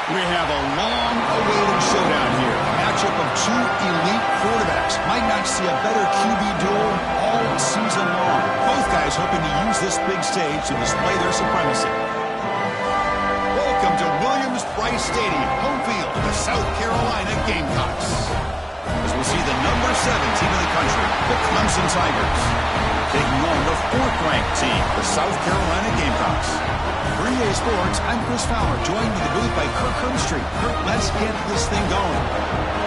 We have a long-awaited showdown here. A matchup of two elite quarterbacks. Might not see a better QB duel all season long. Both guys hoping to use this big stage to display their supremacy. Welcome to Williams-Brice Stadium, home field of the South Carolina Gamecocks. As we'll see the number 7 team in the country, the Clemson Tigers, taking on the 4th-ranked team, the South Carolina Gamecocks. For EA Sports, I'm Chris Fowler, joined in the booth by Kirk Herbstreit. Kirk, let's get this thing going.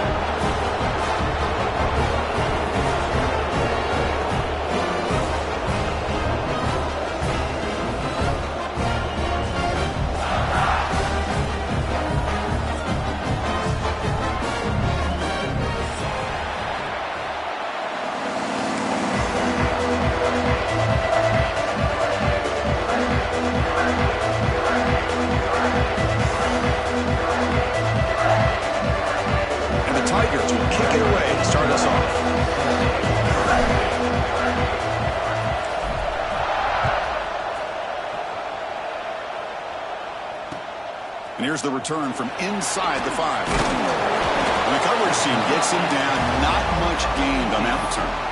And here's the return from inside the 5. And the coverage team gets him down. Not much gained on that return.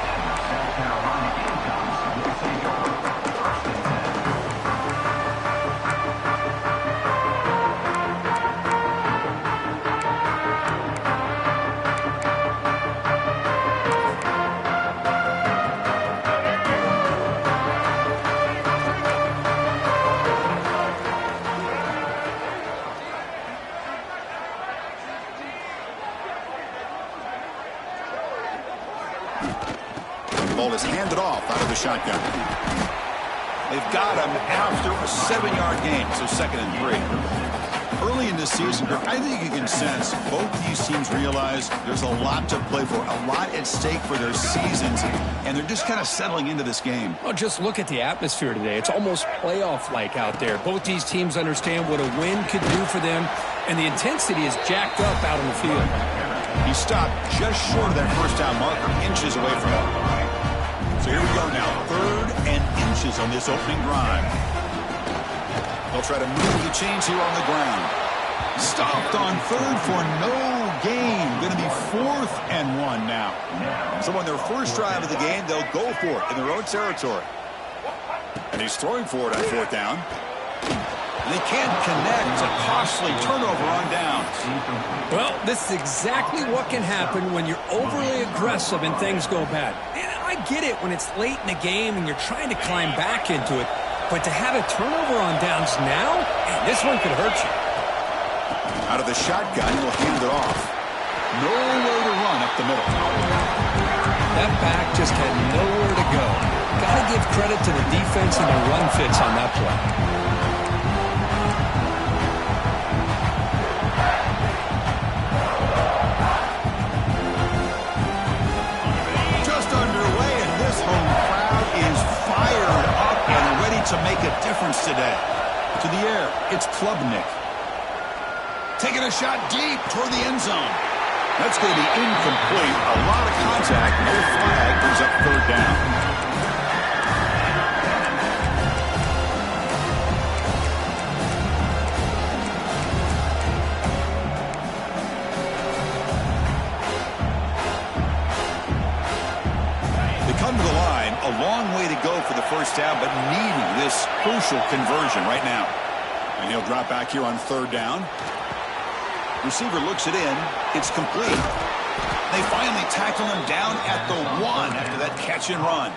The ball is handed off out of the shotgun. They've got him after a 7-yard gain, so 2nd and 3. Early in this season, I think you can sense both these teams realize there's a lot to play for, a lot at stake for their seasons, and they're just kind of settling into this game. Well, just look at the atmosphere today. It's almost playoff-like out there. Both these teams understand what a win could do for them, and the intensity is jacked up out on the field. He stopped just short of that first down marker, inches away from it. So here we go now, 3rd and inches on this opening drive. They'll try to move the chains here on the ground. Stopped on 3rd for no gain. Going to be 4th and 1 now. So on their first drive of the game, they'll go for it in their own territory. And he's throwing for it on 4th down. And they can't connect. A costly turnover on downs. Well, this is exactly what can happen when you're overly aggressive and things go bad. And I get it when it's late in the game and you're trying to climb back into it. But to have a turnover on downs now, man, this one could hurt you. Out of the shotgun, he'll hand it off. Nowhere to run up the middle. That back just had nowhere to go. Got to give credit to the defense and the run fits on that play. To make a difference today. To the air, it's Klubnik. Taking a shot deep toward the end zone. That's going to be incomplete. A lot of contact. No flag. Brings up 3rd down. Come to the line, a long way to go for the first down, but needing this crucial conversion right now. And he'll drop back here on 3rd down. Receiver looks it in. It's complete. They finally tackle him down at the 1 after that catch and run.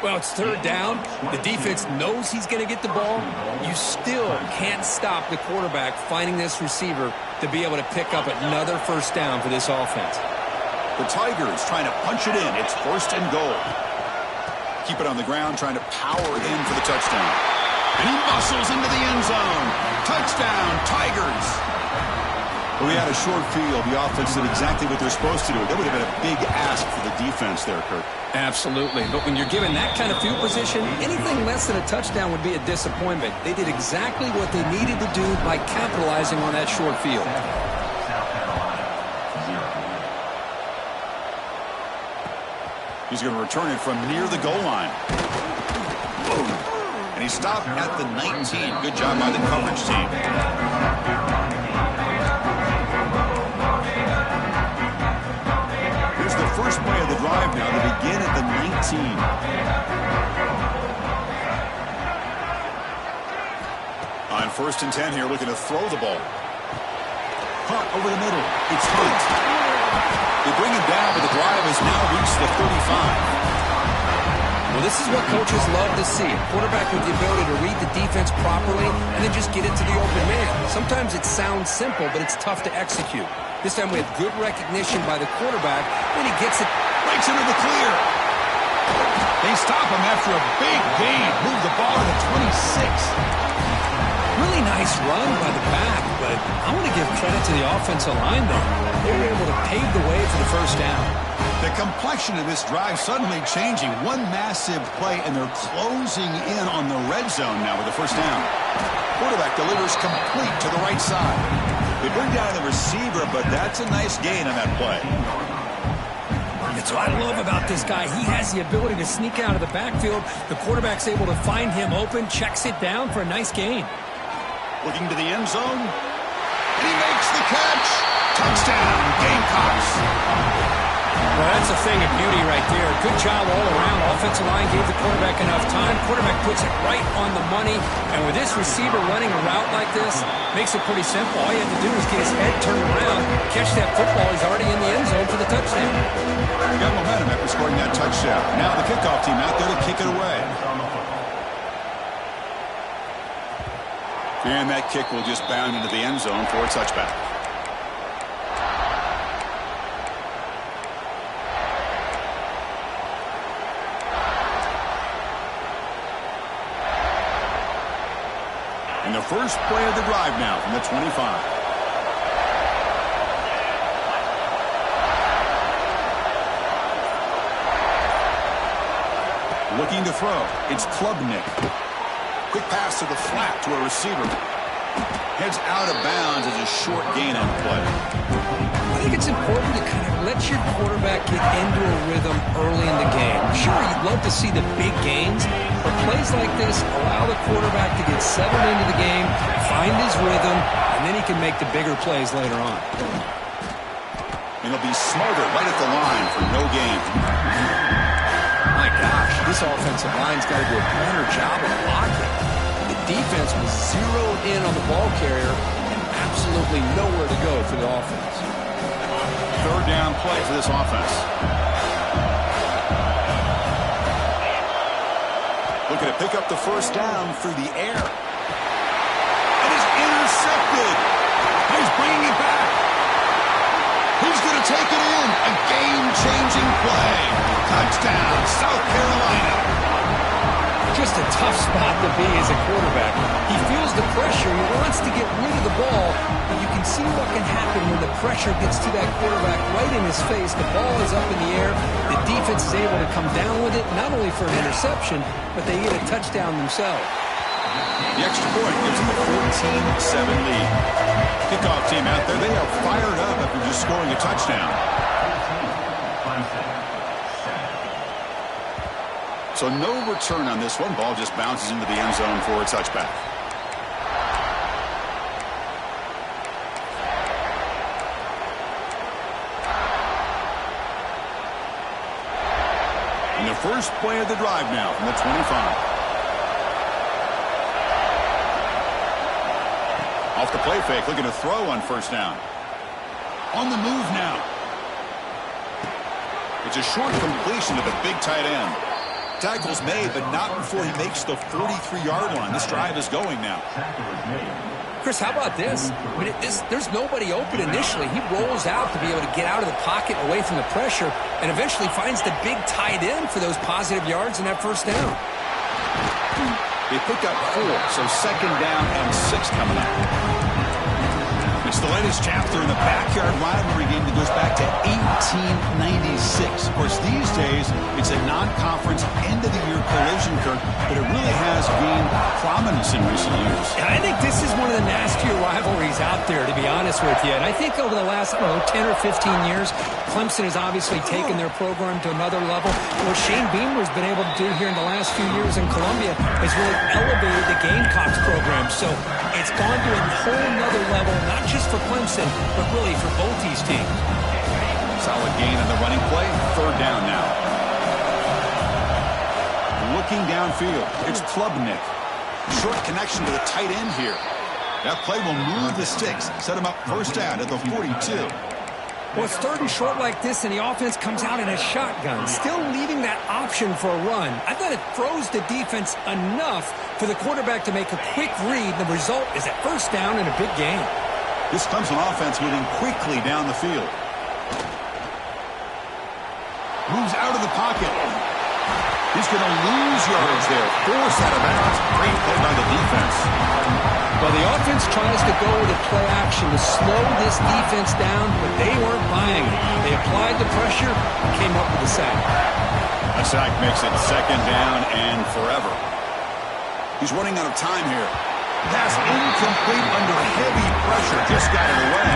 Well, it's 3rd down. The defense knows he's going to get the ball. You still can't stop the quarterback finding this receiver to be able to pick up another first down for this offense. The Tigers trying to punch it in. It's 1st and goal. Keep it on the ground, trying to power in for the touchdown. And he muscles into the end zone. Touchdown, Tigers. But we had a short field. The offense did exactly what they're supposed to do. That would have been a big ask for the defense there, Kirk. Absolutely. But when you're given that kind of field position, anything less than a touchdown would be a disappointment. They did exactly what they needed to do by capitalizing on that short field. He's going to return it from near the goal line. Boom. And he stopped at the 19. Good job by the coverage team. 1st and 10 here, looking to throw the ball. Hunt over the middle. It's Hunt. They bring him down, but the drive has now reached the 35. Well, this is what coaches love to see. A quarterback with the ability to read the defense properly and then just get it to the open man. Sometimes it sounds simple, but it's tough to execute. This time we have good recognition by the quarterback, and he gets it. Breaks into the clear. They stop him after a big gain. Move the ball to the 26. Really nice run by the back, but I want to give credit to the offensive line there. They were able to pave the way for the 1st down. The complexion of this drive suddenly changing. One massive play, and they're closing in on the red zone now with the 1st down. Quarterback delivers complete to the right side. They bring down the receiver, but that's a nice gain on that play. That's what I love about this guy. He has the ability to sneak out of the backfield. The quarterback's able to find him open, checks it down for a nice gain. Looking to the end zone. And he makes the catch. Touchdown, Gamecocks. Well, that's a thing of beauty right there. Good job all around. Offensive line gave the quarterback enough time. Quarterback puts it right on the money. And with this receiver running a route like this, makes it pretty simple. All you have to do is get his head turned around, catch that football. He's already in the end zone for the touchdown. Got momentum after scoring that touchdown. Now the kickoff team out there to kick it away. And that kick will just bound into the end zone for a touchback. And the first play of the drive now from the 25. Looking to throw. It's Klubnik. Quick pass to the flat to a receiver. Heads out of bounds as a short gain on the play. I think it's important to kind of let your quarterback get into a rhythm early in the game. Sure, you'd love to see the big gains, but plays like this allow the quarterback to get settled into the game, find his rhythm, and then he can make the bigger plays later on. And he'll be smarter right at the line for no gain. My gosh, this offensive line's got to do a better job of blocking. The defense was zeroed in on the ball carrier and absolutely nowhere to go for the offense. 3rd down play for this offense. Looking to pick up the 1st down through the air. It is intercepted. He's bringing it back. He's going to take it in. A game-changing play. Touchdown, South Carolina. Just a tough spot to be as a quarterback. He feels the pressure. He wants to get rid of the ball, but you can see what can happen when the pressure gets to that quarterback right in his face. The ball is up in the air. The defense is able to come down with it, not only for an interception, but they get a touchdown themselves. The extra point gives them a 14-7 lead. Kickoff team out there, they are fired up after just scoring a touchdown. So no return on this one. Ball just bounces into the end zone for a touchback. And the first play of the drive now from the 25. Off the play fake, looking to throw on 1st down. On the move now. It's a short completion to the big tight end. Tackle's made, but not before he makes the 43-yard line. This drive is going now. Chris, how about this? I mean, there's nobody open initially. He rolls out to be able to get out of the pocket away from the pressure and eventually finds the big tight end for those positive yards in that 1st down. They pick up 4, so 2nd down and 6 coming up. It's the latest chapter in the backyard rivalry game that goes back to 1896. Of course, these days, it's a non-conference end-of-the-year collision, Kirk, but it really has gained prominence in recent years. And I think this is one of the nastier rivalries out there, to be honest with you. And I think over the last, 10 or 15 years, Clemson has obviously taken their program to another level. What Shane Beamer has been able to do here in the last few years in Columbia has really elevated the Gamecocks program. So it's gone to a whole nother level, not just for Clemson, but really for both these teams. Solid gain on the running play. 3rd down now. Looking downfield, it's Klubnik. Short connection to the tight end here. That play will move the sticks, set him up first down at the 42. Well, it's third and short like this, and the offense comes out in a shotgun, still leaving that option for a run. I thought it throws the defense enough for the quarterback to make a quick read. The result is a first down and a big gain. This comes from offense moving quickly down the field. Moves out of the pocket. He's going to lose yards there. Force out of bounds. Great play by the defense. Well, the offense tries to go with a play action to slow this defense down, but they weren't buying it. They applied the pressure and came up with a sack. A sack makes it second down and forever. He's running out of time here. Pass incomplete under heavy pressure. Just got it away.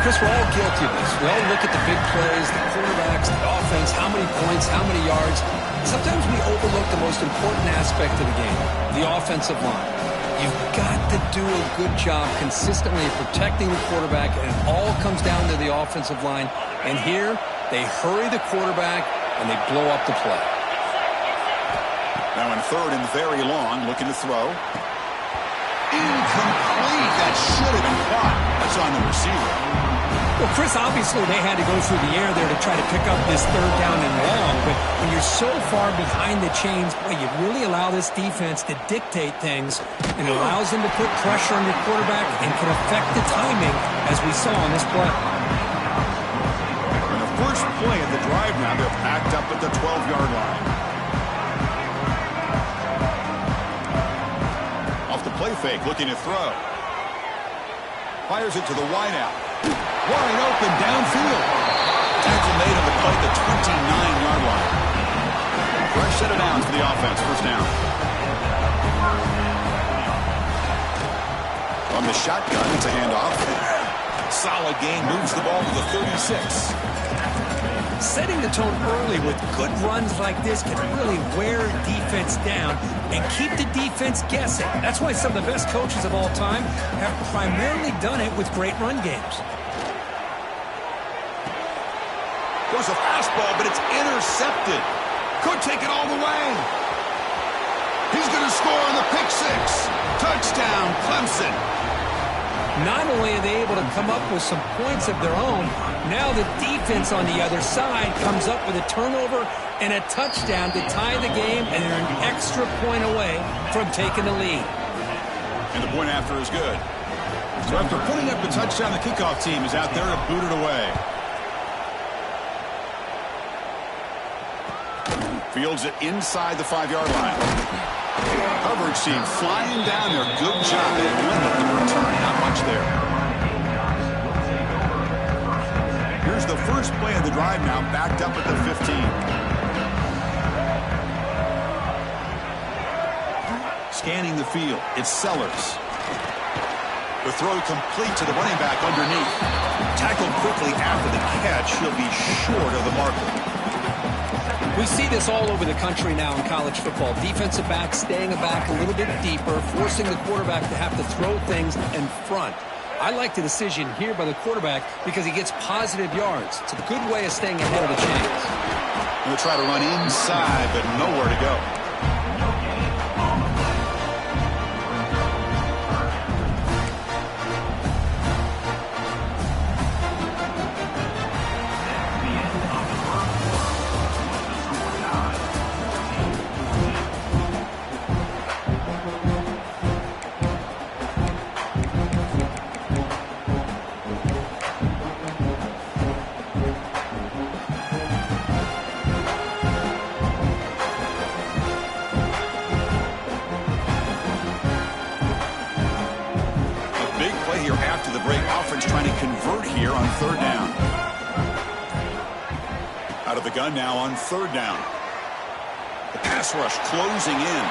Chris, we're all guilty of this. We all look at the big plays, the quarterbacks, the offense, how many points, how many yards. Sometimes we overlook the most important aspect of the game, the offensive line. You've got to do a good job consistently protecting the quarterback, and it all comes down to the offensive line. And here, they hurry the quarterback, and they blow up the play. Now in third and very long, looking to throw. Incomplete. That should have been caught. That's on the receiver. Well, Chris, obviously they had to go through the air there to try to pick up this third down and long, but when you're so far behind the chains, boy, you really allow this defense to dictate things, and it allows them to put pressure on your quarterback and can affect the timing, as we saw on this play. And the first play of the drive now, they're packed up at the 12-yard line. Off the play fake, looking to throw. Fires it to the wideout. Wide open downfield. Tackle made on the play at the 29-yard line. Fresh set of downs for the offense. First down. On the shotgun, it's a handoff. Solid gain, moves the ball to the 36. Setting the tone early with good runs like this can really wear defense down and keep the defense guessing. That's why some of the best coaches of all time have primarily done it with great run games. There's a fastball, but it's intercepted. Could take it all the way. He's going to score on the pick six. Touchdown, Clemson. Not only are they able to come up with some points of their own, now the defense on the other side comes up with a turnover and a touchdown to tie the game, and they're an extra point away from taking the lead. And the point after is good. So after putting up the touchdown, the kickoff team is out there to boot it away. Fields it inside the 5-yard line. Coverage team flying down there. Good job. They limit the return. Not much there. Here's the first play of the drive now, backed up at the 15. Scanning the field. It's Sellers. The throw complete to the running back underneath. Tackled quickly after the catch. He'll be short of the marker. We see this all over the country now in college football. Defensive backs staying back a little bit deeper, forcing the quarterback to have to throw things in front. I like the decision here by the quarterback because he gets positive yards. It's a good way of staying ahead of the chains. He'll try to run inside, but nowhere to go. Now on third down. The pass rush closing in.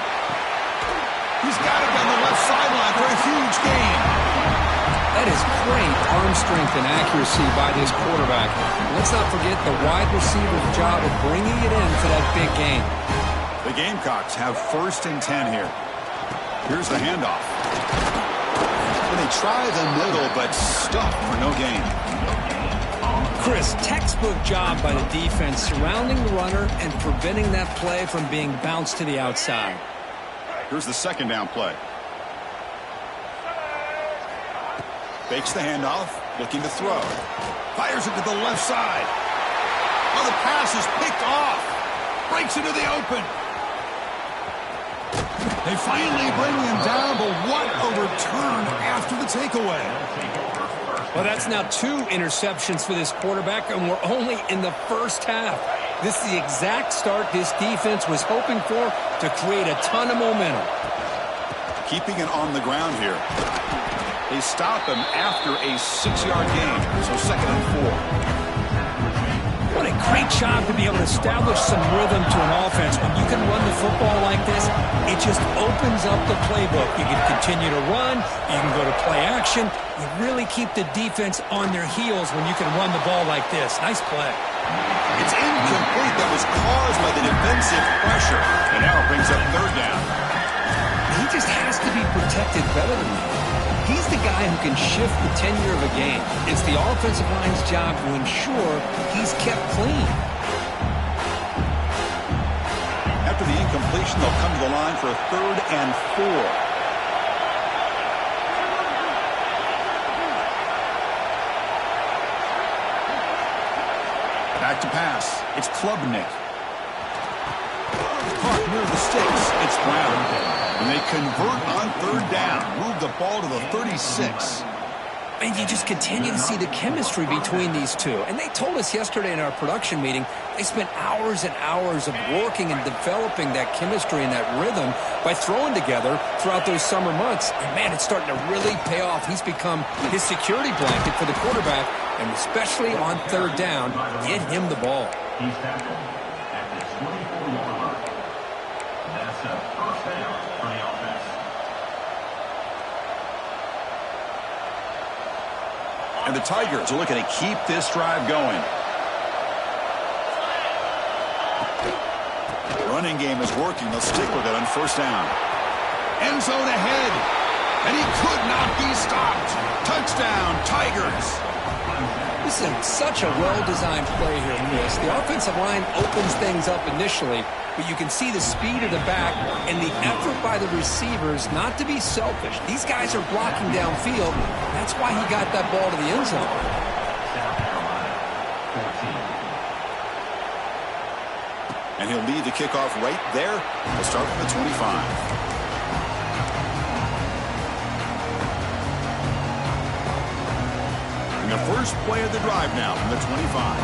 He's got it on the left sideline for a huge gain. That is great arm strength and accuracy by this quarterback. Let's not forget the wide receiver's job of bringing it in for that big gain. The Gamecocks have first and 10 here. Here's the handoff. And they try the middle, but stuck for no gain. Chris, textbook job by the defense surrounding the runner and preventing that play from being bounced to the outside. Here's the second down play. Fakes the handoff, looking to throw. Fires it to the left side. Oh, the pass is picked off. Breaks into the open. They finally bring him down, but what a return after the takeaway. Well, that's now 2 interceptions for this quarterback, and we're only in the first half. This is the exact start this defense was hoping for to create a ton of momentum. Keeping it on the ground here. They stop him after a 6-yard gain, so 2nd and 4. What a great job to be able to establish some rhythm to an offense. When you can run the football like this, it just opens up the playbook. You can continue to run. You can go to play action. You really keep the defense on their heels when you can run the ball like this. Nice play. It's incomplete. That was caused by the defensive pressure. And now it brings up 3rd down. He just has to be protected better than that. He's the guy who can shift the tenure of a game. It's the offensive line's job to ensure he's kept clean. After the incompletion, they'll come to the line for a 3rd and 4. Back to pass. It's Klubnik. Caught near the sticks. It's Brown. And they convert on 3rd down. Move the ball to the 36. And you just continue to see the chemistry between these two. And they told us yesterday in our production meeting, they spent hours and hours of working and developing that chemistry and that rhythm by throwing together throughout those summer months. And, man, it's starting to really pay off. He's become his security blanket for the quarterback, and especially on 3rd down, get him the ball. He's tackled at the 24-yard line. That's a 1st down for the offense. And the Tigers are looking to keep this drive going. Running game is working. They'll stick with it on 1st down. End zone ahead. And he could not be stopped. Touchdown, Tigers. This is such a well-designed play here, Chris. The offensive line opens things up initially, but you can see the speed of the back and the effort by the receivers not to be selfish. These guys are blocking downfield. That's why he got that ball to the end zone. And he'll lead the kickoff right there. We'll start from the 25. And the first play of the drive now from the 25.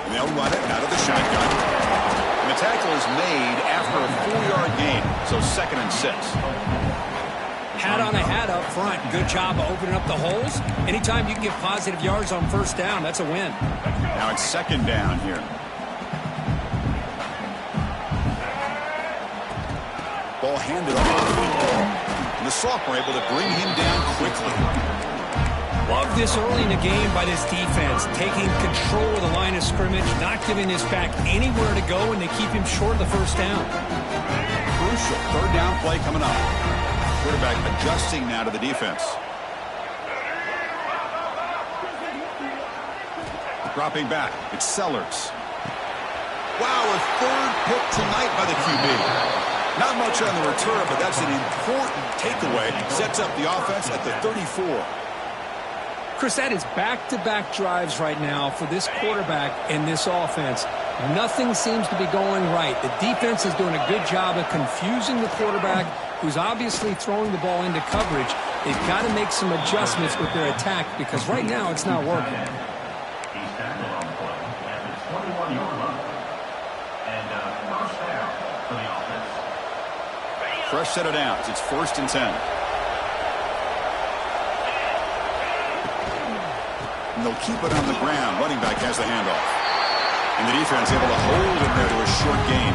And they'll run it out of the shotgun. And the tackle is made after a 4-yard gain, so 2nd and 6. Hat on a hat up front. Good job of opening up the holes. Anytime you can get positive yards on 1st down, that's a win. Now it's 2nd down here. Ball handed off. And the sophomore able to bring him down quickly. Love this early in the game by this defense. Taking control of the line of scrimmage, not giving this back anywhere to go, and they keep him short of the 1st down. Crucial 3rd down play coming up. Quarterback adjusting now to the defense. Dropping back. It's Sellers. Wow, a 3rd pick tonight by the QB. Not much on the return, but that's an important takeaway. Sets up the offense at the 34. Chris, that is back-to-back drives right now for this quarterback and this offense. Nothing seems to be going right. The defense is doing a good job of confusing the quarterback, who's obviously throwing the ball into coverage. They've got to make some adjustments with their attack because right now it's not working. He's tackled on the play at the 21-yard line. And 1st down for the offense. Fresh set of downs. It's 1st and 10. And they'll keep it on the ground. Running back has the handoff. And the defense able to hold him there to a short gain.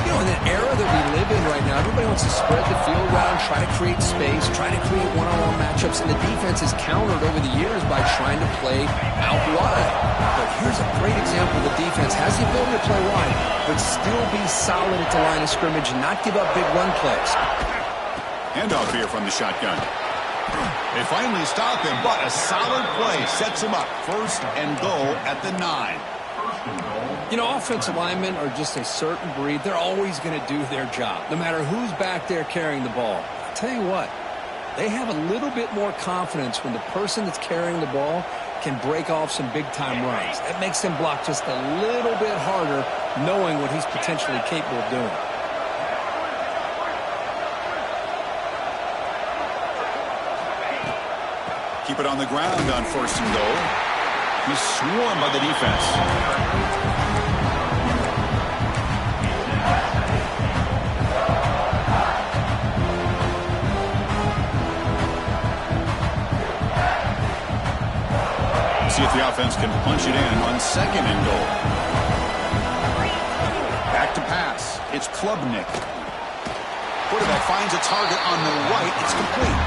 You know, in the era that we live in right now, everybody wants to spread the field around, try to create space, try to create one-on-one matchups, and the defense has countered over the years by trying to play out wide. But here's a great example of the defense. Has the ability to play wide, but still be solid at the line of scrimmage and not give up big run plays. Handoff here from the shotgun. They finally stop him, but a solid play sets him up. 1st and goal at the 9. You know, offensive linemen are just a certain breed. They're always going to do their job, no matter who's back there carrying the ball. tell you what, they have a little bit more confidence when the person that's carrying the ball can break off some big-time runs. That makes them block just a little bit harder, knowing what he's potentially capable of doing. Keep it on the ground on 1st and goal. He's swarmed by the defense. See if the offense can punch it in on 2nd and goal. Back to pass. It's Klubnik. Quarterback finds a target on the right. It's complete.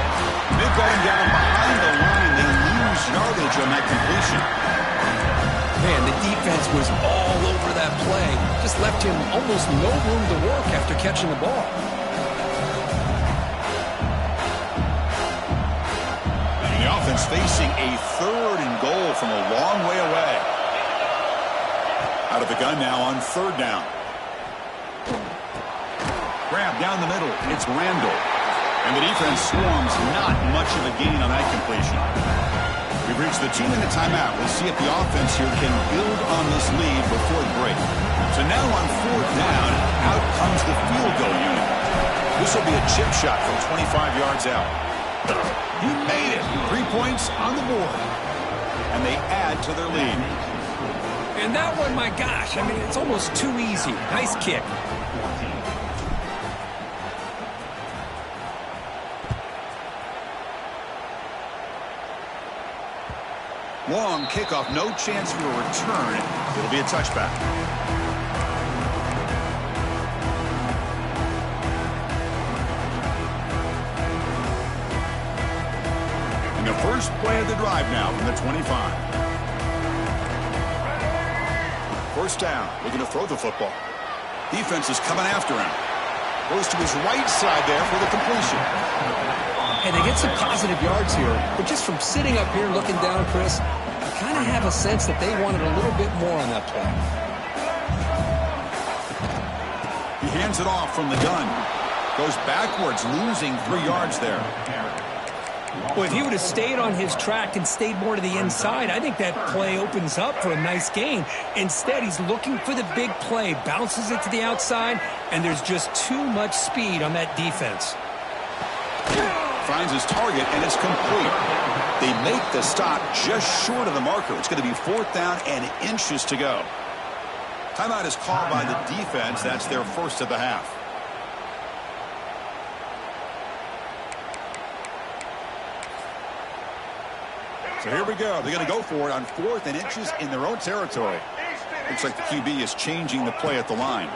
They've got him down behind the line. They lose yardage on that completion. Man, the defense was all over that play. Just left him almost no room to work after catching the ball. And the offense facing a 3rd and goal from a long way away. Out of the gun now on 3rd down. Grab down the middle. It's Randall. And the defense swarms. Not much of a gain on that completion. We've reached the 2-minute timeout. We'll see if the offense here can build on this lead before the break. So now on 4th down, out comes the field goal unit. This will be a chip shot from 25 yards out. He made it. 3 points on the board. And they add to their lead. And that one, my gosh, I mean, it's almost too easy. Nice kick. Long kickoff, no chance for a return. It'll be a touchback. And the first play of the drive now from the 25. 1st down, looking to throw the football. Defense is coming after him. Goes to his right side there for the completion. And they get some positive yards here, but just from sitting up here looking down, Chris, I kind of have a sense that they wanted a little bit more on that play. He hands it off from the gun. Goes backwards, losing 3 yards there. Well, if he would have stayed on his track and stayed more to the inside, I think that play opens up for a nice gain. Instead, he's looking for the big play, bounces it to the outside, and there's just too much speed on that defense. Finds his target, and it's complete. They make the stop just short of the marker. It's going to be 4th down and inches to go. Timeout is called by the defense. That's their first of the half. So here we go. They're going to go for it on 4th and inches in their own territory. Looks like the QB is changing the play at the line.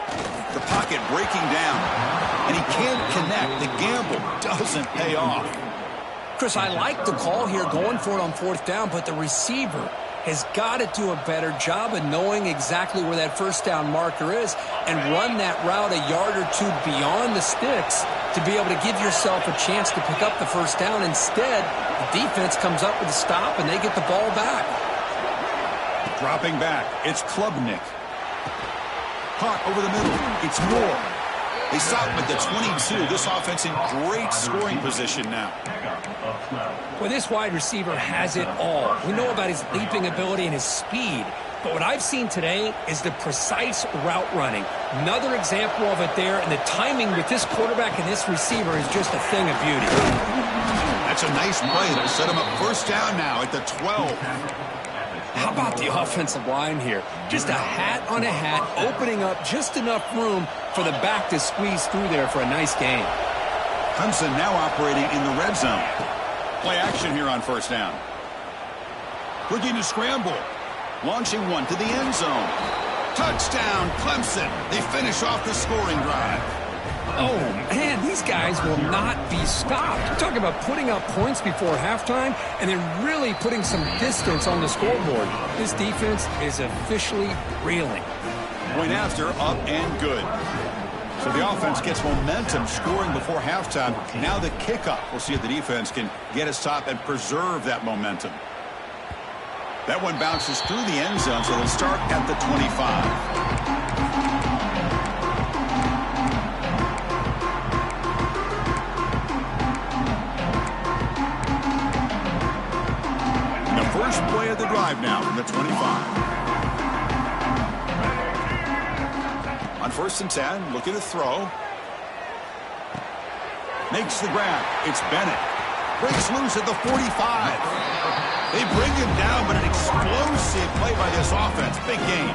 The pocket breaking down, and he can't connect. The gamble doesn't pay off. Chris, I like the call here going for it on 4th down, but the receiver has got to do a better job of knowing exactly where that 1st down marker is and run that route a yard or two beyond the sticks to be able to give yourself a chance to pick up the 1st down. Instead, the defense comes up with a stop, and they get the ball back. Dropping back, it's Klubnik. Caught over the middle, it's Moore. They stop at the 22. This offense in great scoring position now. Well, this wide receiver has it all. We know about his leaping ability and his speed, but what I've seen today is the precise route running. Another example of it there, and the timing with this quarterback and this receiver is just a thing of beauty. That's a nice play. They'll set him up 1st down now at the 12. How about the offensive line here? Just a hat on a hat, opening up just enough room for the back to squeeze through there for a nice gain. Clemson now operating in the red zone. Play action here on 1st down. Looking to scramble. Launching one to the end zone. Touchdown, Clemson. They finish off the scoring drive. Oh, man, these guys will not be stopped. You're talking about putting up points before halftime and then really putting some distance on the scoreboard. This defense is officially reeling. Point after, up and good. So the offense gets momentum scoring before halftime. Now the kickoff. We'll see if the defense can get a stop and preserve that momentum. That one bounces through the end zone, so they'll start at the 25. play of the drive now from the 25. On 1st and 10, looking to throw. Makes the grab. It's Bennett. Breaks loose at the 45. They bring him down, but an explosive play by this offense. Big gain.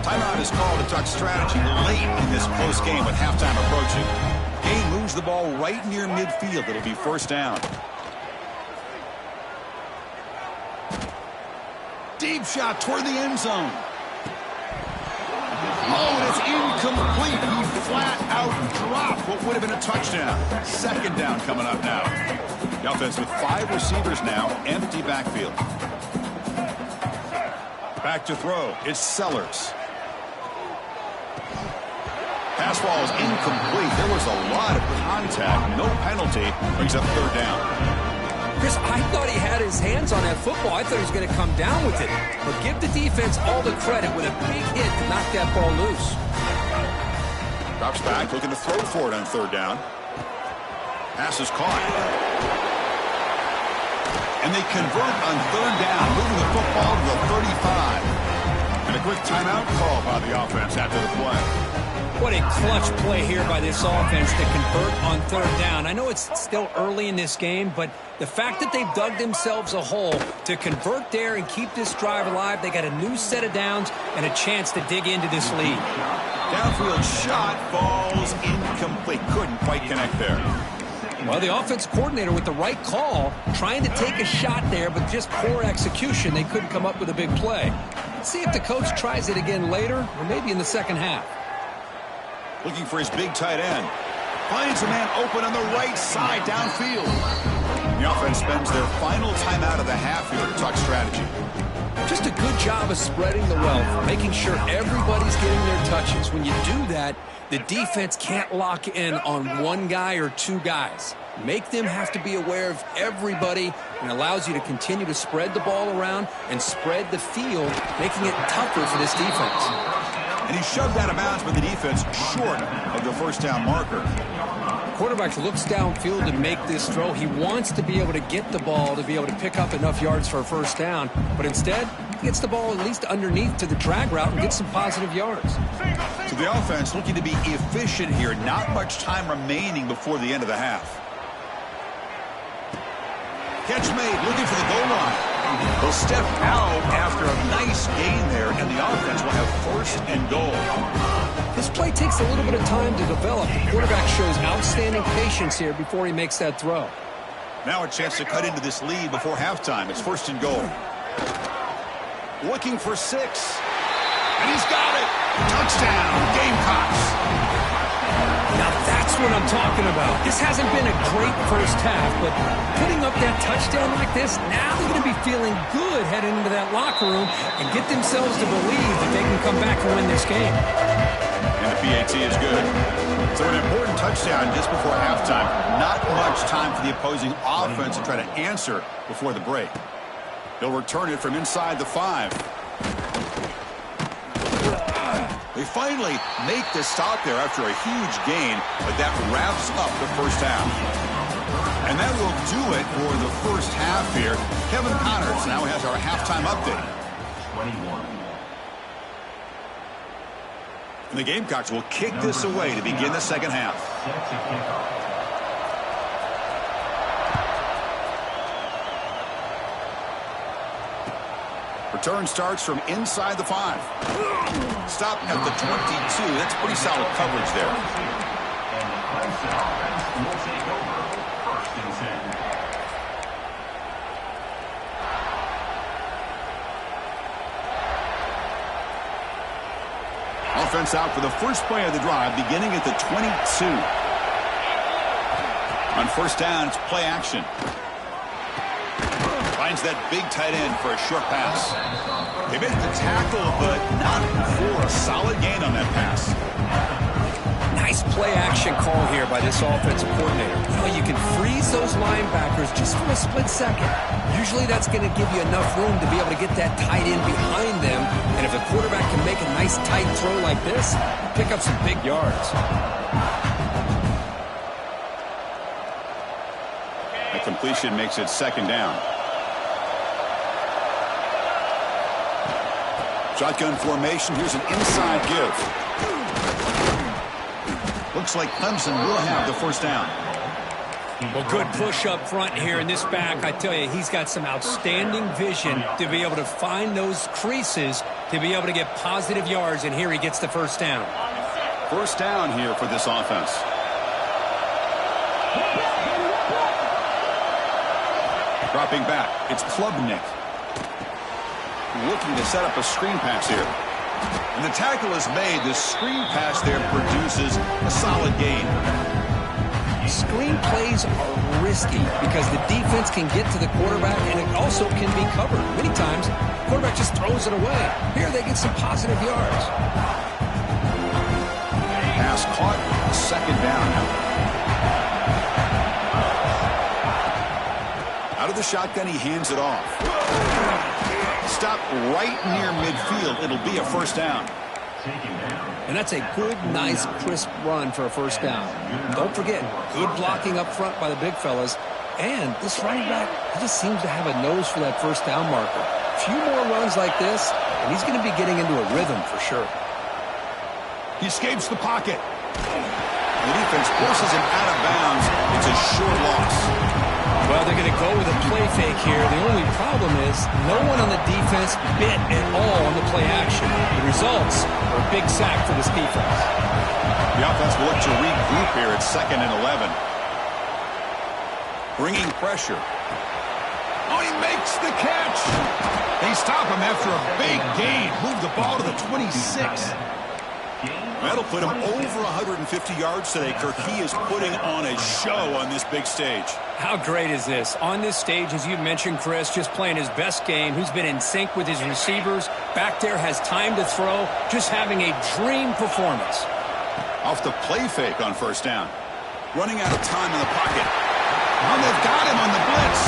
Timeout is called to talk strategy late in this close game with halftime approaching. Gain moves the ball right near midfield. It'll be 1st down. Deep shot toward the end zone. Oh, and it's incomplete. He flat out dropped what would have been a touchdown. 2nd down coming up now. The offense with 5 receivers now, empty backfield. Back to throw. It's Sellers. Pass ball is incomplete. There was a lot of contact. No penalty. Brings up 3rd down. Chris, I thought he had his hands on that football. I thought he was going to come down with it. But give the defense all the credit with a big hit to knock that ball loose. Drops back, looking to throw for it on 3rd down. Pass is caught. And they convert on 3rd down, moving the football to the 35. And a quick timeout call by the offense after the play. What a clutch play here by this offense to convert on 3rd down. I know it's still early in this game, but the fact that they've dug themselves a hole to convert there and keep this drive alive, they got a new set of downs and a chance to dig into this lead. Downfield shot falls incomplete. Couldn't quite connect there. Well, the offense coordinator with the right call, trying to take a shot there, but just poor execution. They couldn't come up with a big play. Let's see if the coach tries it again later or maybe in the 2nd half. Looking for his big tight end. Finds a man open on the right side downfield. The offense spends their final timeout of the half here to talk strategy. Just a good job of spreading the wealth, making sure everybody's getting their touches. When you do that, the defense can't lock in on one guy or 2 guys. Make them have to be aware of everybody, and allows you to continue to spread the ball around and spread the field, making it tougher for this defense. And he shoved out of bounds by the defense short of the 1st down marker. The quarterback looks downfield to make this throw. He wants to be able to get the ball to be able to pick up enough yards for a 1st down. But instead, he gets the ball at least underneath to the drag route and gets some positive yards. So the offense looking to be efficient here. Not much time remaining before the end of the half. Catch made, looking for the goal line. They'll step out after a nice gain there, and the offense will have 1st and goal. This play takes a little bit of time to develop. The quarterback shows outstanding patience here before he makes that throw. Now a chance to cut into this lead before halftime. It's 1st and goal. Looking for 6. And he's got it. Touchdown, Gamecocks. Now that's what I'm talking about. This hasn't been a great 1st half, but putting up that touchdown like this, now they're going to be feeling good heading into that locker room and get themselves to believe that they can come back and win this game. And the PAT is good. So an important touchdown just before halftime. Not much time for the opposing offense to try to answer before the break. They'll return it from inside the 5. They finally make the stop there after a huge gain, but that wraps up the 1st half. And that will do it for the 1st half here. Kevin Connors now has our halftime update. 21. And the Gamecocks will kick this away to begin the 2nd half. Set to kickoff. Return starts from inside the 5. Stop at the 22. That's pretty solid coverage there. And the Clemson offense will take over 1st and 10. Offense out for the first play of the drive, beginning at the 22. On 1st down, it's play action. Finds that big tight end for a short pass. They made the tackle, but not for a solid gain on that pass. Nice play action call here by this offensive coordinator. You know, you can freeze those linebackers just for a split second. Usually that's going to give you enough room to be able to get that tight end behind them. And if the quarterback can make a nice tight throw like this, pick up some big yards. That completion makes it 2nd down. Shotgun formation. Here's an inside give. Looks like Clemson will have the first down. Well, good push up front here in this back. I tell you, he's got some outstanding vision to be able to find those creases to be able to get positive yards, and here he gets the first down. First down here for this offense. Dropping back, it's Klubnik. Looking to set up a screen pass here. And the tackle is made. The screen pass there produces a solid gain. Screen plays are risky because the defense can get to the quarterback, and it also can be covered. Many times, the quarterback just throws it away. Here they get some positive yards. Pass caught. Second down now. Out of the shotgun, he hands it off. Stop right near midfield. It'll be a first down. And that's a good, nice, crisp run for a first down. Don't forget, good blocking up front by the big fellas. And this running back, he just seems to have a nose for that first down marker. A few more runs like this, and he's going to be getting into a rhythm for sure. He escapes the pocket. The defense forces him out of bounds. It's a short loss. Well, they're going to go with a play fake here. The only problem is no one on the defense bit at all on the play action. The results are a big sack for this defense. The offense will look to regroup here at 2nd and 11. Bringing pressure. Oh, he makes the catch. They stop him after a big gain. Move the ball to the 26. That'll put him over 150 yards today, Kirk. He is putting on a show on this big stage. How great is this? On this stage, as you mentioned, Chris, just playing his best game. He's been in sync with his receivers. Back there, has time to throw. Just having a dream performance. Off the play fake on first down. Running out of time in the pocket. Oh, they've got him on the blitz.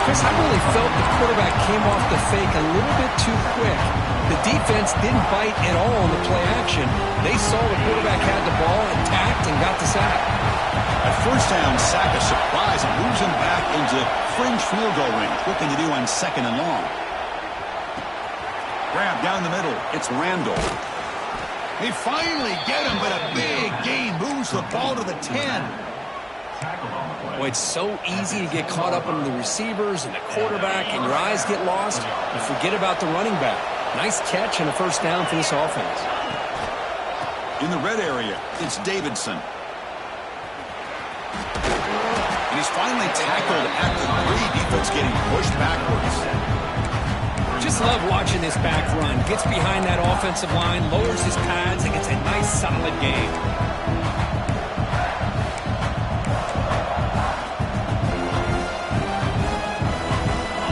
Chris, I really felt the quarterback came off the fake a little bit too quick. The defense didn't bite at all on the play action. They saw the quarterback had the ball, attacked, and got the sack. At first down, sack a surprise and moves him back into fringe field goal range. Looking to do on 2nd and long. Grab down the middle. It's Randall. They finally get him, but a big gain moves the ball to the 10. Well, it's so easy to get caught up on the receivers and the quarterback, and your eyes get lost. You forget about the running back. Nice catch and a first down for this offense. In the red area, it's Davidson. And he's finally tackled at the 3. Defense getting pushed backwards. Just love watching this back run. Gets behind that offensive line, lowers his pads, and gets a nice solid gain.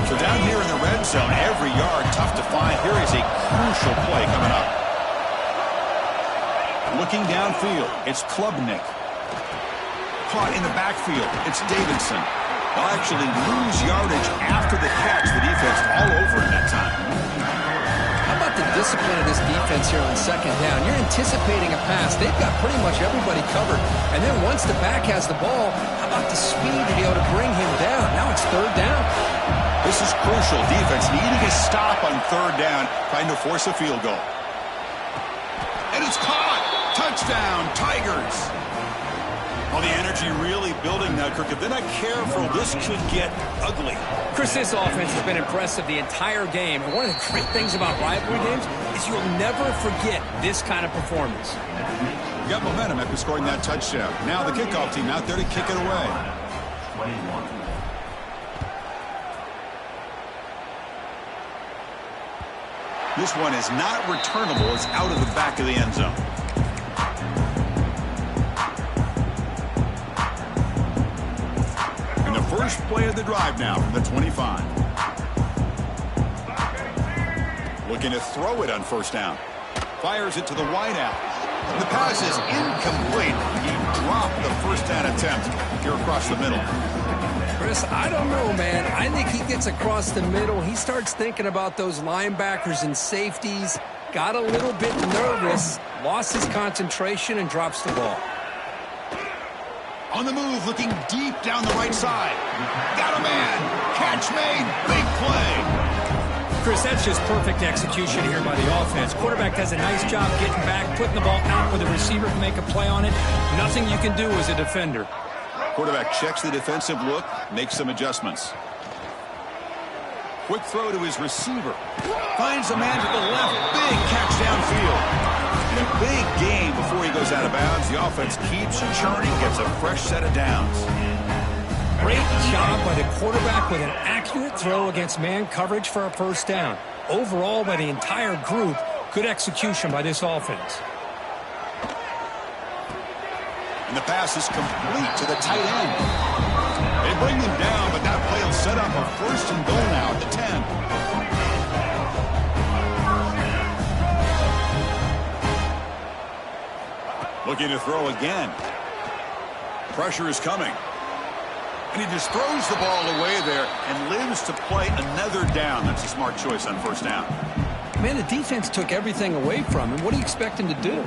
So down here in the red zone, every yard tough to find. Here is a crucial play coming up. Looking downfield, it's Klubnik. Caught in the backfield, it's Davidson. They'll actually lose yardage after the catch. The defense all over him that time. How about the discipline of this defense here on 2nd down? You're anticipating a pass. They've got pretty much everybody covered. And then once the back has the ball, how about the speed to be able to bring him down? Now it's 3rd down. This is crucial. Defense needing a stop on 3rd down, trying to force a field goal. And it's caught. Touchdown, Tigers. Well, the energy really building now, Kirk. If they're not careful, this could get ugly. Chris, this offense has been impressive the entire game. And one of the great things about rivalry games is you'll never forget this kind of performance. You got momentum after scoring that touchdown. Now the kickoff team out there to kick it away. 21. This one is not returnable. It's out of the back of the end zone. And the first play of the drive now from the 25. Looking to throw it on first down. Fires it to the wide out. The pass is incomplete. He dropped the first down attempt here across the middle. Chris, I don't know, man. I think he gets across the middle. He starts thinking about those linebackers and safeties. Got a little bit nervous, lost his concentration, and drops the ball. On the move, looking deep down the right side. Got a man. Catch made. Big play. Chris, that's just perfect execution here by the offense. Quarterback does a nice job getting back, putting the ball out where the receiver can make a play on it. Nothing you can do as a defender. Quarterback checks the defensive look, makes some adjustments. Quick throw to his receiver. Finds a man to the left. Big catch downfield. And a big gain before he goes out of bounds. The offense keeps churning, gets a fresh set of downs. Great job by the quarterback with an accurate throw against man coverage for a first down. Overall, by the entire group, good execution by this offense. And the pass is complete to the tight end. They bring him down, but that play will set up a first and goal now at the 10. Looking to throw again. Pressure is coming. And he just throws the ball away there and lives to play another down. That's a smart choice on first down. Man, the defense took everything away from him. What do you expect him to do?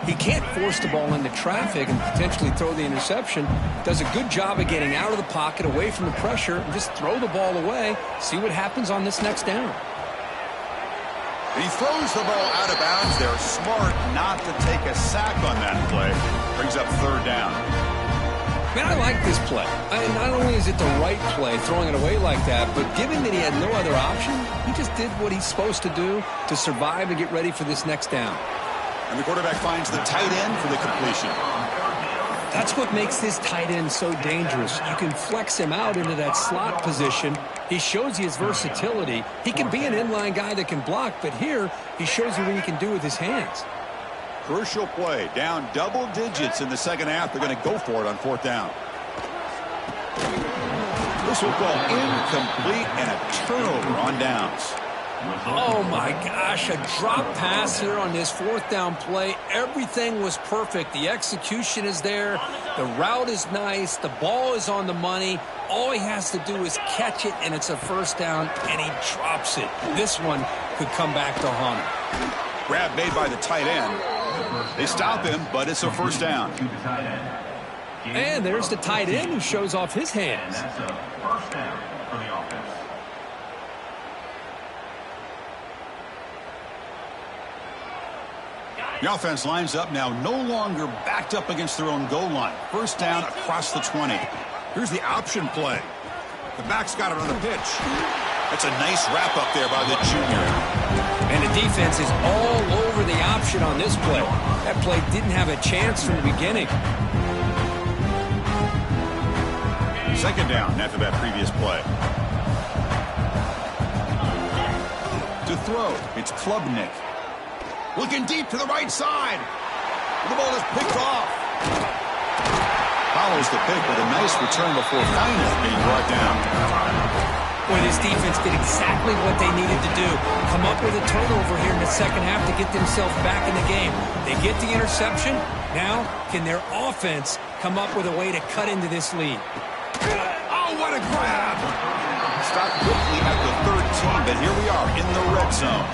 He can't force the ball into traffic and potentially throw the interception. Does a good job of getting out of the pocket, away from the pressure, and just throw the ball away. See what happens on this next down. He throws the ball out of bounds there. Smart not to take a sack on that play. Brings up third down. Man, I like this play. Not only is it the right play, throwing it away like that, but given that he had no other option, he just did what he's supposed to do to survive and get ready for this next down. And the quarterback finds the tight end for the completion. That's what makes this tight end so dangerous. You can flex him out into that slot position. He shows you his versatility. He can be an inline guy that can block, but here he shows you what he can do with his hands. Crucial play. Down double digits in the second half. They're going to go for it on fourth down. This will go incomplete and a turnover on downs. Oh, my gosh, a drop pass here on this fourth down play. Everything was perfect. The execution is there. The route is nice. The ball is on the money. All he has to do is catch it, and it's a first down, and he drops it. This one could come back to haunt him. Grab made by the tight end. They stop him, but it's a first down. And there's the tight end who shows off his hands. That's a first down for the offense. The offense lines up now, no longer backed up against their own goal line. First down across the 20. Here's the option play. The back's got it on the pitch. That's a nice wrap up there by the junior. And the defense is all over the option on this play. That play didn't have a chance from the beginning. Second down after that previous play. To throw, it's Klubnik. Looking deep to the right side. The ball is picked off. Follows the pick with a nice return before finally being brought down. Boy, this defense did exactly what they needed to do. Come up with a turnover here in the second half to get themselves back in the game. They get the interception. Now, can their offense come up with a way to cut into this lead? Oh, what a grab! Stopped quickly at the 13, but here we are in the red zone.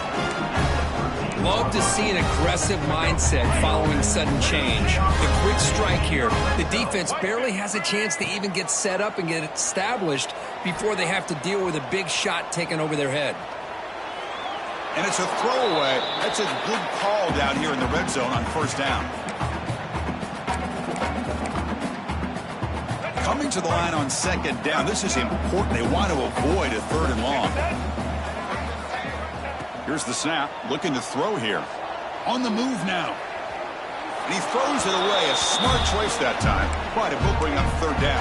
Love to see an aggressive mindset following sudden change. The quick strike here. The defense barely has a chance to even get set up and get established before they have to deal with a big shot taken over their head. And it's a throwaway. That's a good call down here in the red zone on first down. Coming to the line on second down. This is important. They want to avoid a third and long. Here's the snap, looking to throw here. On the move now. And he throws it away. A smart choice that time. But it will bring up third down.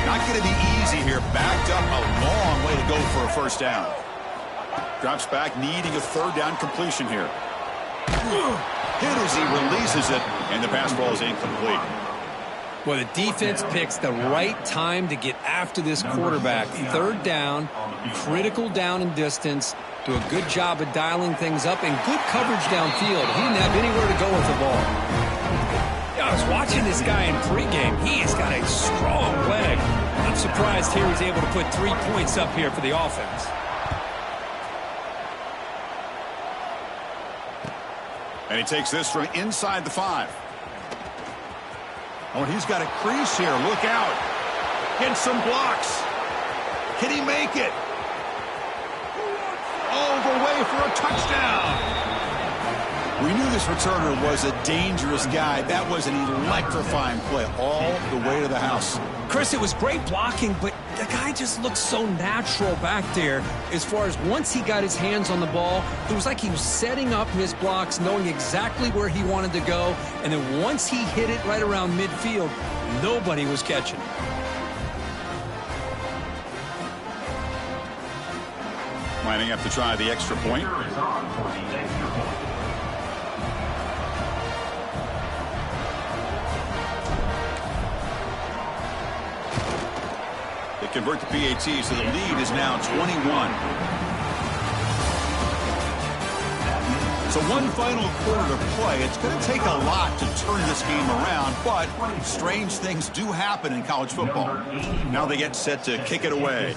Not going to be easy here. Backed up a long way to go for a first down. Drops back, needing a third down completion here. Hit as he releases it, and the pass ball is incomplete. Well, the defense picks the right time to get after this quarterback. Third down, critical down and distance. Do a good job of dialing things up and good coverage downfield. He didn't have anywhere to go with the ball. Yeah, I was watching this guy in pregame. He has got a strong leg. I'm surprised here he's able to put 3 points up here for the offense. And he takes this from inside the 5. Oh, and he's got a crease here. Look out. Gets some blocks. Can he make it? All the way for a touchdown. We knew this returner was a dangerous guy. That was an electrifying play all the way to the house. Chris, it was great blocking, but the guy just looked so natural back there. As far as once he got his hands on the ball, it was like he was setting up his blocks, knowing exactly where he wanted to go. And then once he hit it right around midfield, nobody was catching. Lining up to try the extra point. They convert the PAT, so the lead is now 21. So one final quarter to play. It's going to take a lot to turn this game around, but strange things do happen in college football. Now they get set to kick it away.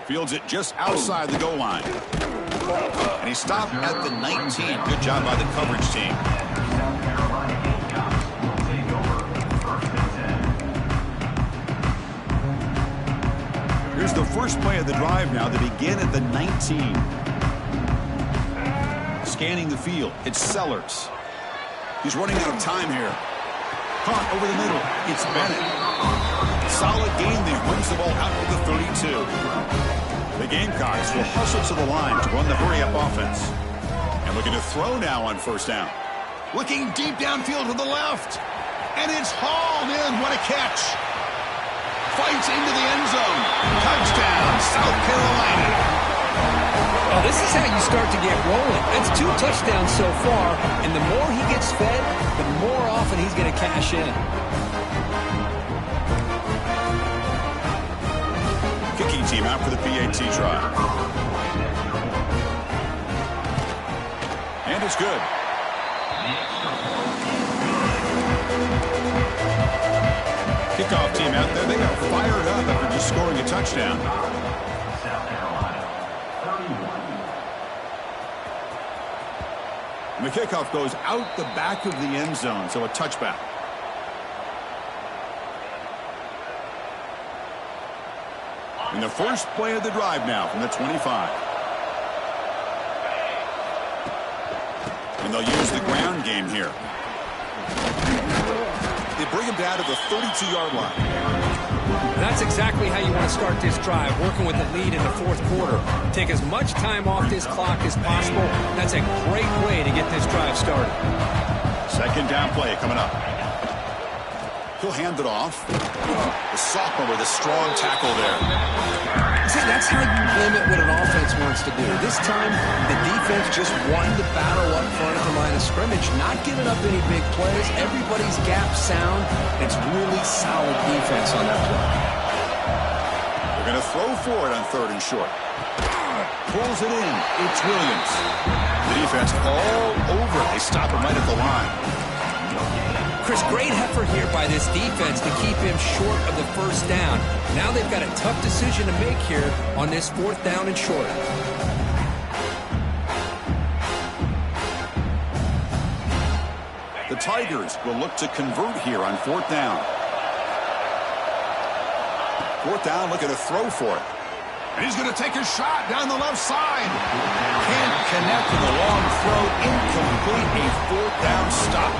Fields it just outside the goal line. And he stopped at the 19. Good job by the coverage team. Here's the first play of the drive now. They begin at the 19. Scanning the field. It's Sellers. He's running out of time here. Caught over the middle. It's Bennett. Solid game there. Wins the ball out to the 32. The Gamecocks will hustle to the line to run the hurry-up offense. And looking to throw now on first down. Looking deep downfield to the left. And it's hauled in. What a catch. Fights into the end zone. Touchdown, South Carolina. Oh, this is how you start to get rolling. That's 2 touchdowns so far. And the more he gets fed, the more often he's going to cash in. Kicking team out for the PAT try. And it's good. Kickoff team out there. They got fired up after just scoring a touchdown. South Carolina, 31. And the kickoff goes out the back of the end zone, so a touchback. And the first play of the drive now from the 25. And they'll use the ground game here. They bring him down to the 32-yard line. That's exactly how you want to start this drive, working with the lead in the fourth quarter. Take as much time off this clock as possible. That's a great way to get this drive started. Second down play coming up. He'll hand it off. The sophomore with a strong tackle there. See, that's how you limit what an offense wants to do. This time, the defense just won the battle up front at the line of scrimmage, not giving up any big plays. Everybody's gap sound. It's really solid defense on that play. They're going to throw for it on 3rd and short. Pulls it in. It's Williams. The defense all over it. They stop him right at the line. Chris, great effort here by this defense to keep him short of the first down. Now they've got a tough decision to make here on this 4th down and short. The Tigers will look to convert here on 4th down. 4th down, looking to throw for it. And he's going to take a shot down the left side. Can't connect with a long throw. Incomplete. A 4th down stop.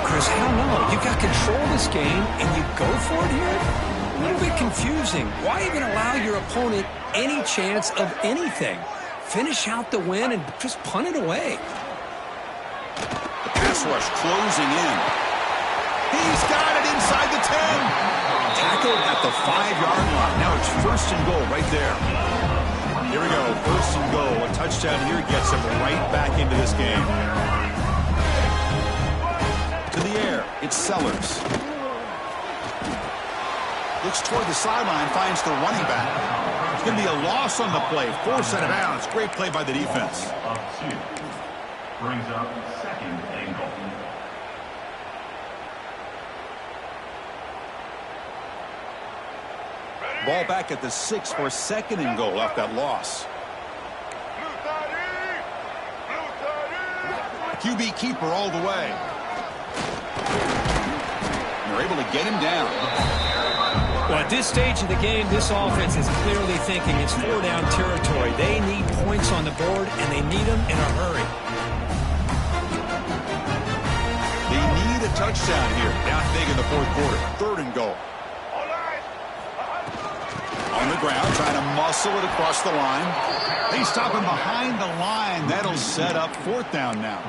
Chris, I don't know. You've got control of this game, and you go for it here? A little bit confusing. Why even allow your opponent any chance of anything? Finish out the win and just punt it away. The pass rush closing in. He's got it inside the 10. Tackled at the 5-yard line. Now it's 1st and goal right there. Here we go. 1st and goal. A touchdown here gets him right back into this game. To the air, it's Sellers. Looks toward the sideline, finds the running back. It's going to be a loss on the play. Force out of bounds. Great play by the defense. Brings up 2nd and goal. Ball back at the 6 for 2nd and goal off that loss. QB keeper all the way. And they're able to get him down. Well, at this stage of the game, this offense is clearly thinking it's 4-down territory. They need points on the board, and they need them in a hurry. They need a touchdown here. Down big in the fourth quarter. 3rd and goal. On the ground, trying to muscle it across the line. They stop him behind the line. That'll set up 4th down now.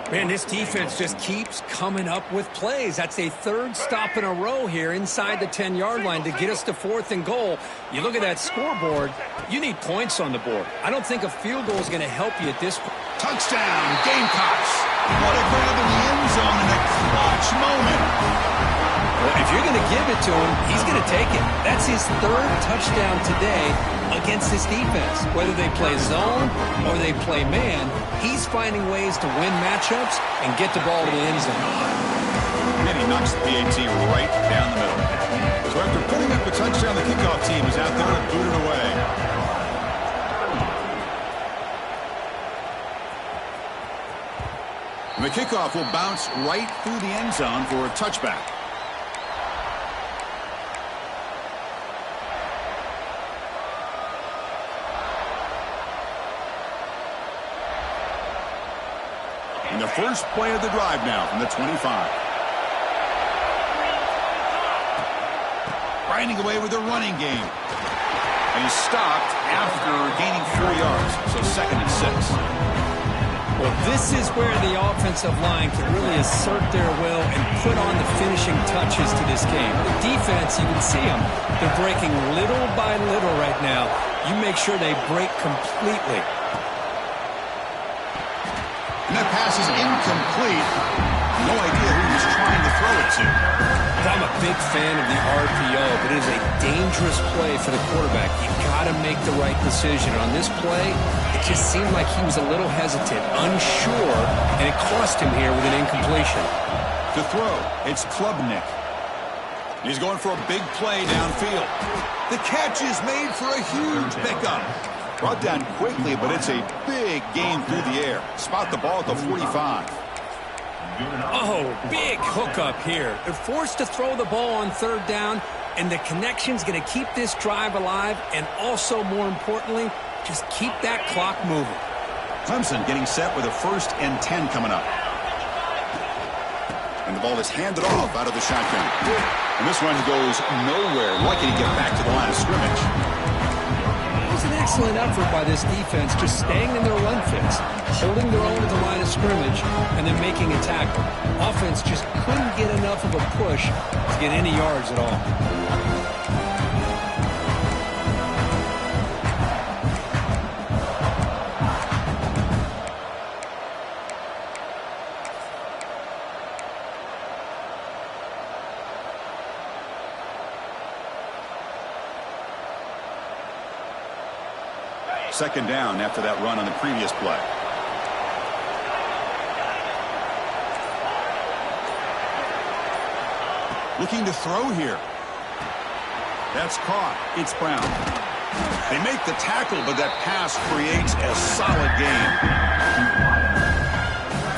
Man, this defense just keeps coming up with plays. That's a 3rd stop in a row here inside the 10-yard line to get us to 4th and goal. You look at that scoreboard, you need points on the board. I don't think a field goal is going to help you at this point. Touchdown, Gamecocks. What a grab in the end zone in a clutch moment. Well, if you're going to give it to him, he's going to take it. That's his 3rd touchdown today against this defense. Whether they play zone or they play man, he's finding ways to win matchups and get the ball to the end zone. And he knocks the PAT right down the middle. So after putting up a touchdown, the kickoff team is out there and boot it away. And the kickoff will bounce right through the end zone for a touchback. And the first play of the drive now from the 25. Grinding away with the running game. And he's stopped after gaining 4 yards. So 2nd and 6. Well, this is where the offensive line can really assert their will and put on the finishing touches to this game. The defense, you can see them. They're breaking little by little right now. You make sure they break completely. And that pass is incomplete. No idea who he was trying to throw it to. I'm a big fan of the RPO, but it is a dangerous play for the quarterback. You've got to make the right decision. On this play, it just seemed like he was a little hesitant, unsure, and it cost him here with an incompletion. To throw, it's Klubnik. He's going for a big play downfield. The catch is made for a huge pickup. Brought down quickly, but it's a big game through the air. Spot the ball at the 45. Oh, big hookup here. They're forced to throw the ball on 3rd down, and the connection's going to keep this drive alive, and also, more importantly, just keep that clock moving. Clemson getting set with a 1st and 10 coming up. And the ball is handed off out of the shotgun. And this one goes nowhere. Lucky to get back to the line of scrimmage. An excellent effort by this defense, just staying in their run fits, holding their own at the line of scrimmage, and then making a tackle. Offense just couldn't get enough of a push to get any yards at all. Second down after that run on the previous play. Looking to throw here. That's caught. It's Brown. They make the tackle, but that pass creates a solid gain.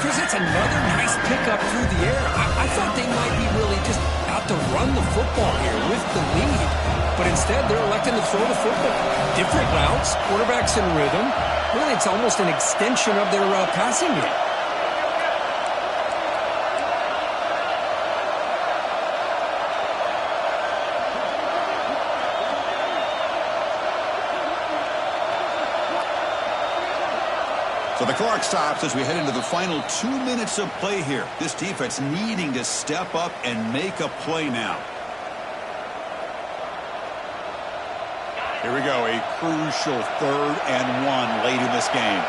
Chris, it's another nice pickup through the air. I thought they might be really just out to run the football here with the lead. But instead, they're electing to throw the football. Different routes, quarterbacks in rhythm. Really, it's almost an extension of their passing game. So the clock stops as we head into the final 2 minutes of play here. This defense needing to step up and make a play now. Here we go, a crucial 3rd and 1 late in this game.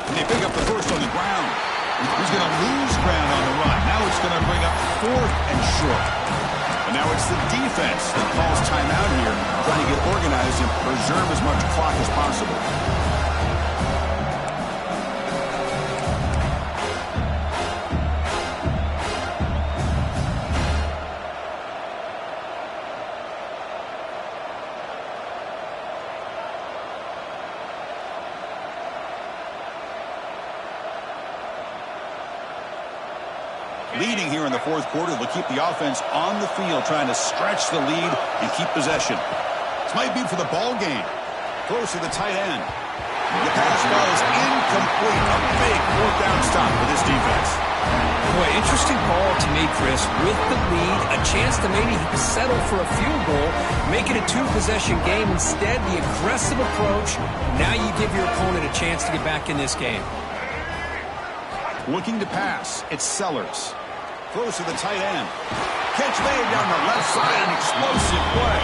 And they pick up the first on the ground. He's going to lose ground on the run. Now it's going to bring up 4th and short. And now it's the defense that calls timeout here, trying to get organized and preserve as much clock as possible. Leading here in the fourth quarter, they'll keep the offense on the field, trying to stretch the lead and keep possession. This might be for the ball game. Throws to the tight end. The pass falls incomplete. A big fourth down stop for this defense. Boy, interesting call to me, Chris. With the lead, a chance to maybe settle for a field goal, make it a two-possession game. Instead, the aggressive approach. Now you give your opponent a chance to get back in this game. Looking to pass. It's Sellers. Throws to the tight end. Catch made down the left side. An explosive play.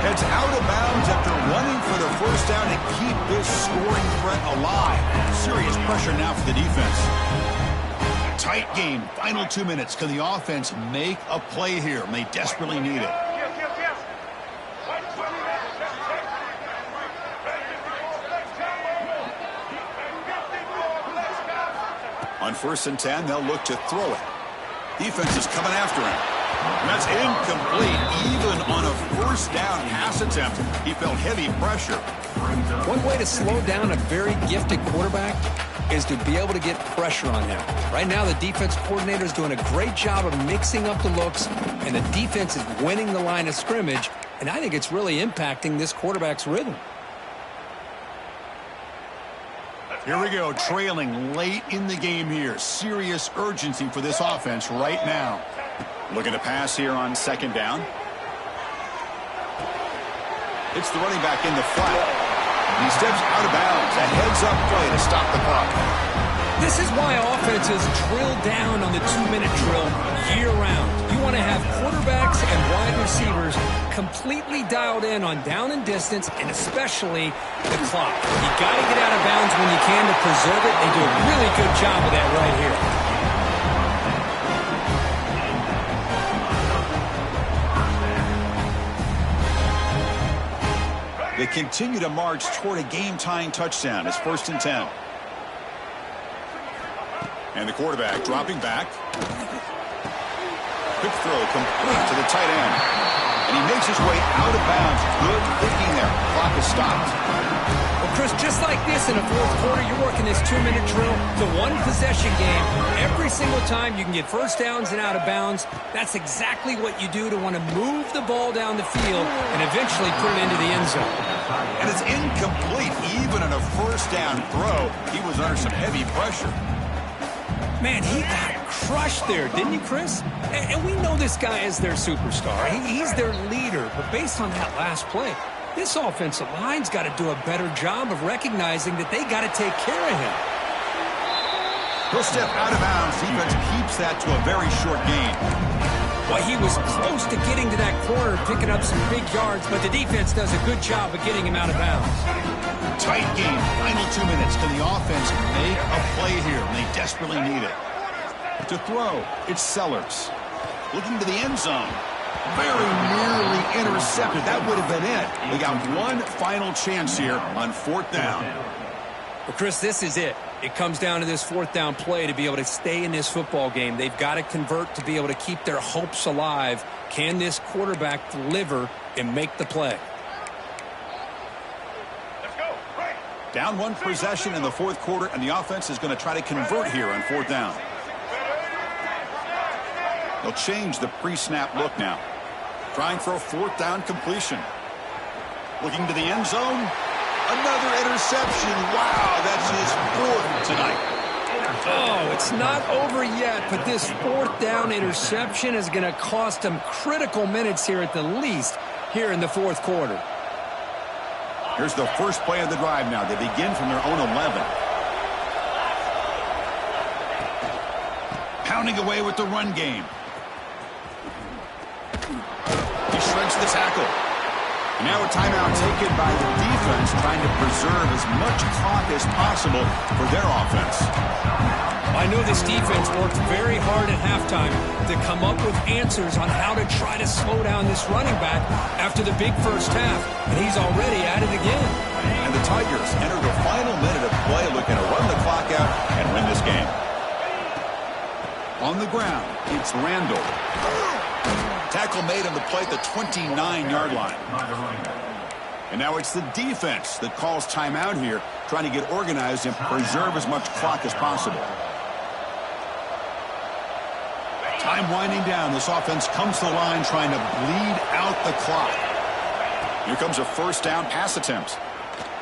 Heads out of bounds after running for the first down to keep this scoring threat alive. Serious pressure now for the defense. Tight game. Final 2 minutes. Can the offense make a play here? And they desperately need it. On 1st and 10, they'll look to throw it. Defense is coming after him. And that's incomplete. Even on a first down pass attempt, he felt heavy pressure. One way to slow down a very gifted quarterback is to be able to get pressure on him. Right now, the defense coordinator is doing a great job of mixing up the looks, and the defense is winning the line of scrimmage, and I think it's really impacting this quarterback's rhythm. Here we go, trailing late in the game here. Serious urgency for this offense right now. Looking to pass here on 2nd down. It's the running back in the flat. He steps out of bounds. A heads-up play to stop the clock. This is why offenses drill down on the 2-minute drill year-round. You want to have quarterbacks and wide receivers completely dialed in on down and distance, and especially the clock. You got to get out of bounds when you can to preserve it. They do a really good job of that right here. They continue to march toward a game-tying touchdown. It's 1st and 10. And the quarterback dropping back. Quick throw complete to the tight end. And he makes his way out of bounds. Good thinking there. Clock is stopped. Well, Chris, just like this in a fourth quarter, you're working this 2-minute drill. It's a one-possession game. Every single time you can get first downs and out of bounds. That's exactly what you do to want to move the ball down the field and eventually put it into the end zone. And it's incomplete. Even on a first down throw, he was under some heavy pressure. Man, he got crushed there, didn't he, Chris? And we know this guy is their superstar. He's their leader. But based on that last play, this offensive line's got to do a better job of recognizing that they got to take care of him. He'll step out of bounds. Defense keeps that to a very short gain. Well, he was close to getting to that corner, picking up some big yards, but the defense does a good job of getting him out of bounds. Tight game. Final 2 minutes. Can the offense make a play here? And they desperately need it. To throw, it's Sellers. Looking to the end zone. Very nearly intercepted. That would have been it. They got one final chance here on 4th down. Well, Chris, this is it. It comes down to this 4th down play to be able to stay in this football game. They've got to convert to be able to keep their hopes alive. Can this quarterback deliver and make the play? Down one possession in the fourth quarter, and the offense is going to try to convert here on 4th down. They'll change the pre-snap look now. Trying for a 4th down completion. Looking to the end zone. Another interception. Wow, that's his 4th tonight. Oh, it's not over yet, but this 4th down interception is going to cost him critical minutes here at the least here in the fourth quarter. Here's the first play of the drive now. They begin from their own 11. Pounding away with the run game. He shreds the tackle. And now a timeout taken by the defense, trying to preserve as much clock as possible for their offense. I know this defense worked very hard at halftime to come up with answers on how to try to slow down this running back after the big first half, and he's already at it again. And the Tigers enter the final minute of play, looking to run the clock out and win this game. On the ground, it's Randall. Tackle made on the play at the 29-yard line. And now it's the defense that calls timeout here, trying to get organized and preserve as much clock as possible. Time winding down. This offense comes to the line trying to bleed out the clock. Here comes a first down pass attempt.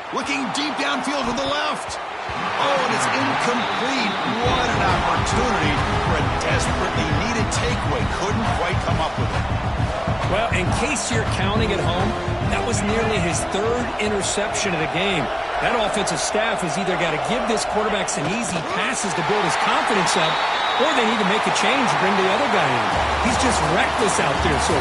Looking deep downfield to the left. Oh, and it's incomplete. What an opportunity for a desperately needed takeaway. Couldn't quite come up with it. Well, in case you're counting at home, that was nearly his third interception of the game. That offensive staff has either got to give this quarterback some easy passes to build his confidence up, or they need to make a change and bring the other guy in. He's just reckless out there so